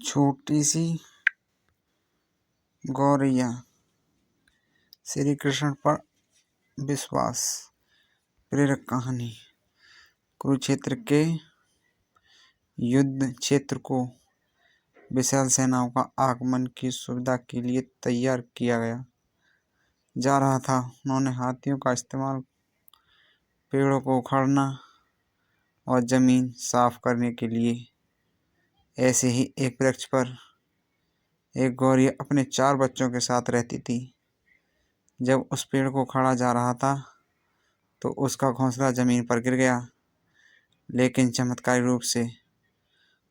छोटी सी गौरैया। श्री कृष्ण पर विश्वास। प्रेरक कहानी। कुरुक्षेत्र के युद्ध क्षेत्र को विशाल सेनाओं का आगमन की सुविधा के लिए तैयार किया गया जा रहा था। उन्होंने हाथियों का इस्तेमाल पेड़ों को उखाड़ना और जमीन साफ करने के लिए। ऐसे ही एक वृक्ष पर एक गौरैया अपने 4 बच्चों के साथ रहती थी। जब उस पेड़ को उखाड़ा जा रहा था तो उसका घोंसला जमीन पर गिर गया, लेकिन चमत्कारी रूप से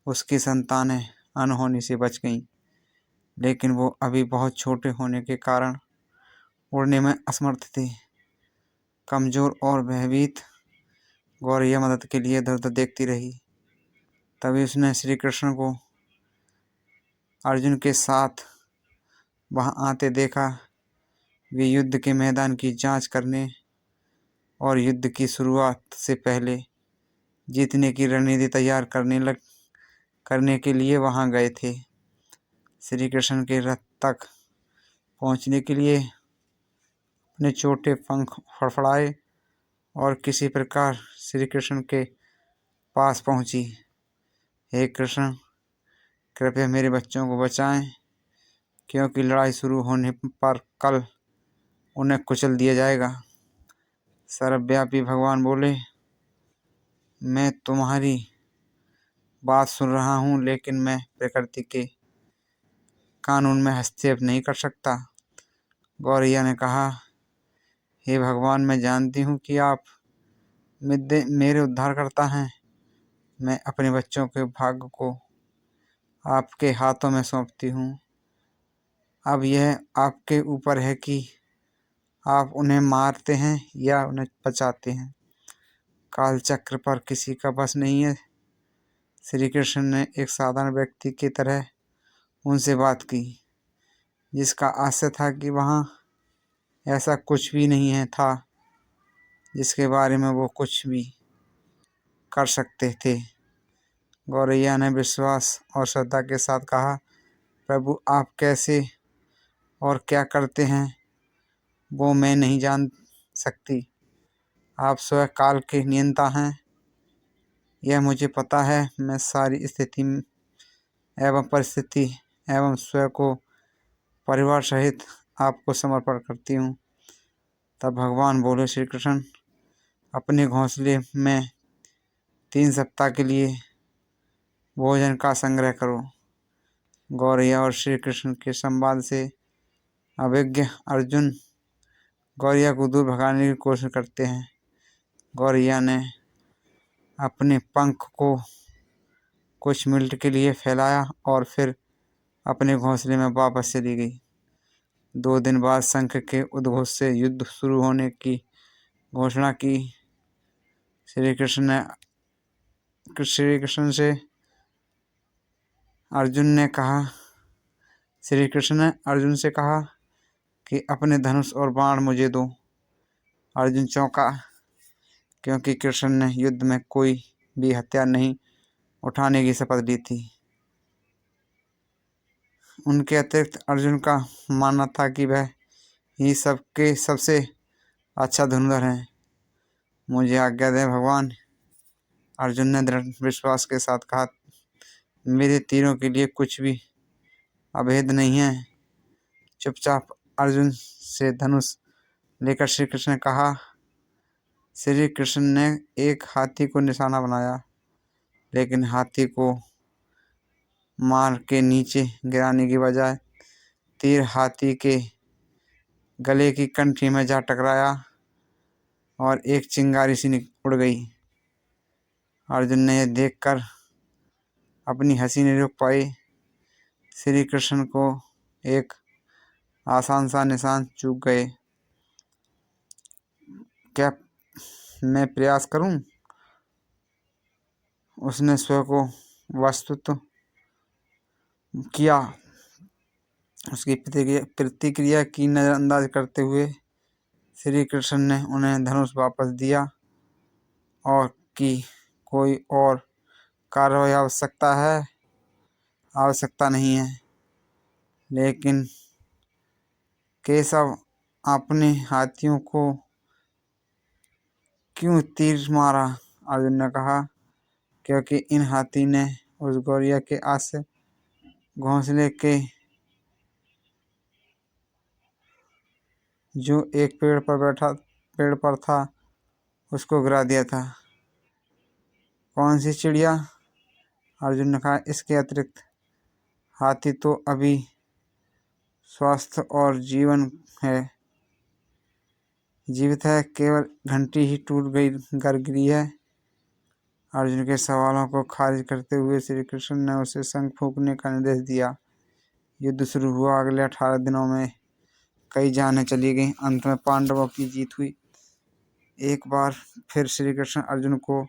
उसकी संतानें अनहोनी से बच गईं। लेकिन वो अभी बहुत छोटे होने के कारण उड़ने में असमर्थ थे। कमजोर और भयभीत गौरैया मदद के लिए इधर उधर देखती रही। तभी उसने श्री कृष्ण को अर्जुन के साथ वहां आते देखा। वे युद्ध के मैदान की जांच करने और युद्ध की शुरुआत से पहले जीतने की रणनीति तैयार करने के लिए वहां गए थे। श्री कृष्ण के रथ तक पहुंचने के लिए अपने छोटे पंख फड़फड़ाए और किसी प्रकार श्री कृष्ण के पास पहुंची। हे कृष्ण, कृपया मेरे बच्चों को बचाएं, क्योंकि लड़ाई शुरू होने पर कल उन्हें कुचल दिया जाएगा। सर्वव्यापी भगवान बोले, मैं तुम्हारी बात सुन रहा हूँ, लेकिन मैं प्रकृति के कानून में हस्तक्षेप नहीं कर सकता। गौरैया ने कहा, हे भगवान, मैं जानती हूँ कि आप मेरे उद्धारकर्ता हैं। मैं अपने बच्चों के भाग्य को आपके हाथों में सौंपती हूँ। अब यह आपके ऊपर है कि आप उन्हें मारते हैं या उन्हें बचाते हैं। काल चक्र पर किसी का बस नहीं है। श्री कृष्ण ने एक साधारण व्यक्ति की तरह उनसे बात की, जिसका आशय था कि वहाँ ऐसा कुछ भी नहीं है था जिसके बारे में वो कुछ भी कर सकते थे। गौरैया ने विश्वास और श्रद्धा के साथ कहा, प्रभु, आप कैसे और क्या करते हैं वो मैं नहीं जान सकती। आप स्वयं काल के नियंता हैं, यह मुझे पता है। मैं सारी स्थिति एवं परिस्थिति एवं स्वयं को परिवार सहित आपको समर्पण करती हूँ। तब भगवान बोले, श्री कृष्ण, अपने घोंसले में 3 सप्ताह के लिए भोजन का संग्रह करो। गौरैया और श्री कृष्ण के संवाद से अभिज्ञ अर्जुन गौरैया को दूर भगाने की कोशिश करते हैं। गौरैया ने अपने पंख को कुछ मिनट के लिए फैलाया और फिर अपने घोंसले में वापस चली गई। 2 दिन बाद शंख के उद्घोष से युद्ध शुरू होने की घोषणा की। श्री कृष्ण से अर्जुन ने कहा श्री कृष्ण ने अर्जुन से कहा कि अपने धनुष और बाण मुझे दो। अर्जुन चौंका, क्योंकि कृष्ण ने युद्ध में कोई भी हथियार नहीं उठाने की शपथ ली थी। उनके अतिरिक्त अर्जुन का मानना था कि वह ही सबके सबसे अच्छा धनुर्धर है। मुझे आज्ञा दें भगवान, अर्जुन ने दृढ़ विश्वास के साथ कहा, मेरे तीरों के लिए कुछ भी अभेद नहीं है। चुपचाप अर्जुन से धनुष लेकर श्री कृष्ण ने कहा। श्री कृष्ण ने एक हाथी को निशाना बनाया, लेकिन हाथी को मार के नीचे गिराने की बजाय तीर हाथी के गले की कंठी में जा टकराया और एक चिंगारी सी उड़ गई। अर्जुन ने यह देखकर अपनी हंसी नहीं रोक पाई। श्री कृष्ण को एक आसान सा निशान चूक गए। क्या मैं प्रयास करूं? उसने स्वयं को वस्तुत किया। उसकी प्रतिक्रिया की नज़रअंदाज करते हुए श्री कृष्ण ने उन्हें धनुष वापस दिया और कि कोई और कार्रवाई आवश्यकता है। आवश्यकता नहीं है। लेकिन केशव अपने हाथियों को क्यों तीर मारा? अर्जुन ने कहा, क्योंकि इन हाथी ने उस गौरैया के आश्रय घोंसले के जो एक पेड़ पर था उसको गिरा दिया था। कौन सी चिड़िया? अर्जुन ने कहा, इसके अतिरिक्त हाथी तो अभी स्वस्थ और जीवित है, केवल घंटी ही टूट गई गर गिरी है। अर्जुन के सवालों को खारिज करते हुए श्री कृष्ण ने उसे शंख फूंकने का निर्देश दिया। युद्ध शुरू हुआ। अगले 18 दिनों में कई जानें चली गईं। अंत में पांडवों की जीत हुई। एक बार फिर श्री कृष्ण अर्जुन को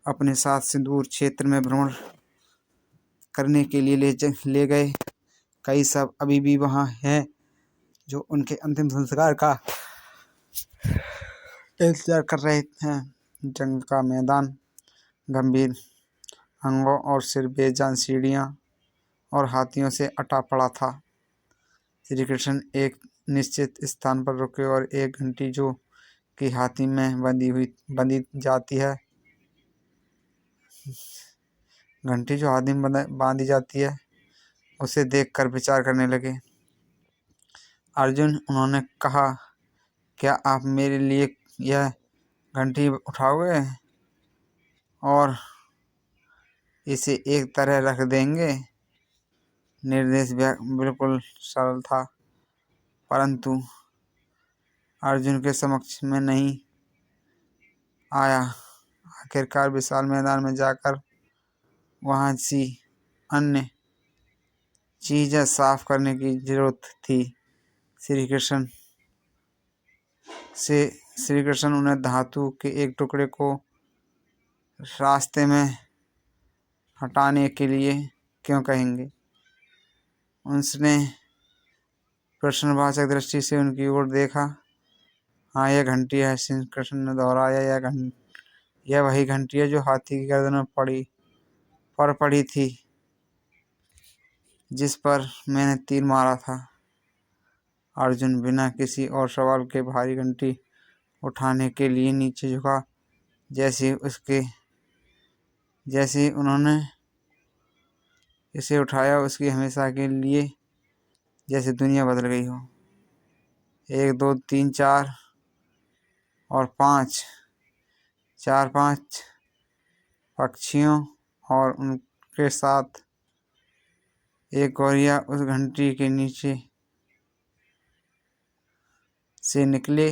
अपने साथ से दूर क्षेत्र में भ्रमण करने के लिए ले गए। कई सब अभी भी वहां हैं जो उनके अंतिम संस्कार का इंतजार कर रहे हैं। जंग का मैदान गंभीर अंगों और सिर बेजान सीढ़ियां और हाथियों से अटा पड़ा था। श्री कृष्ण एक निश्चित स्थान पर रुके और एक घंटी जो कि हाथी में बंधी जाती है बांधी जाती है उसे देखकर विचार करने लगे। अर्जुन, उन्होंने कहा, क्या आप मेरे लिए यह घंटी उठाओगे और इसे एक तरह रख देंगे? निर्देश बिल्कुल सरल था, परंतु अर्जुन के समक्ष में नहीं आया। आखिरकार विशाल मैदान में जाकर वहां सी अन्य चीजें साफ करने की जरूरत थी। श्री कृष्ण उन्हें धातु के एक टुकड़े को रास्ते में हटाने के लिए क्यों कहेंगे? उसने प्रश्नवाचक दृष्टि से उनकी ओर देखा। हाँ, यह घंटी है, श्री कृष्ण ने दोहराया। यह वही घंटी है जो हाथी की गर्दन में पड़ी थी, जिस पर मैंने तीर मारा था। अर्जुन बिना किसी और सवाल के भारी घंटी उठाने के लिए नीचे झुका। जैसे उन्होंने इसे उठाया, उसकी हमेशा के लिए जैसे दुनिया बदल गई हो। 1 2 3 4 और 5 4-5 पक्षियों और उनके साथ एक गौरैया उस घंटी के नीचे से निकले।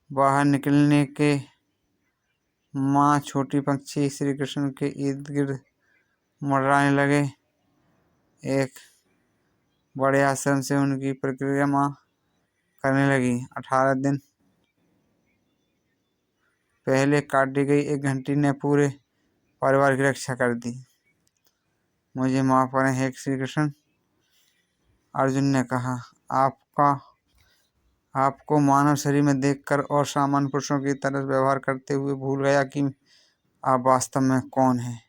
बाहर निकलने के माँ छोटी पक्षी श्री कृष्ण के इर्द गिर्द मंडराने लगे। एक बड़े आश्रम से उनकी परिक्रमा करने लगी। 18 दिन पहले काटी गई एक घंटी ने पूरे परिवार की रक्षा कर दी। मुझे माफ करें हे श्री कृष्ण, अर्जुन ने कहा। आपको मानव शरीर में देखकर और सामान्य पुरुषों की तरह व्यवहार करते हुए भूल गया कि आप वास्तव में कौन हैं।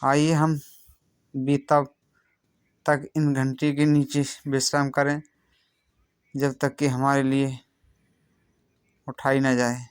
आइए हम भी तब तक इन घंटी के नीचे विश्राम करें जब तक कि हमारे लिए उठाई न जाए।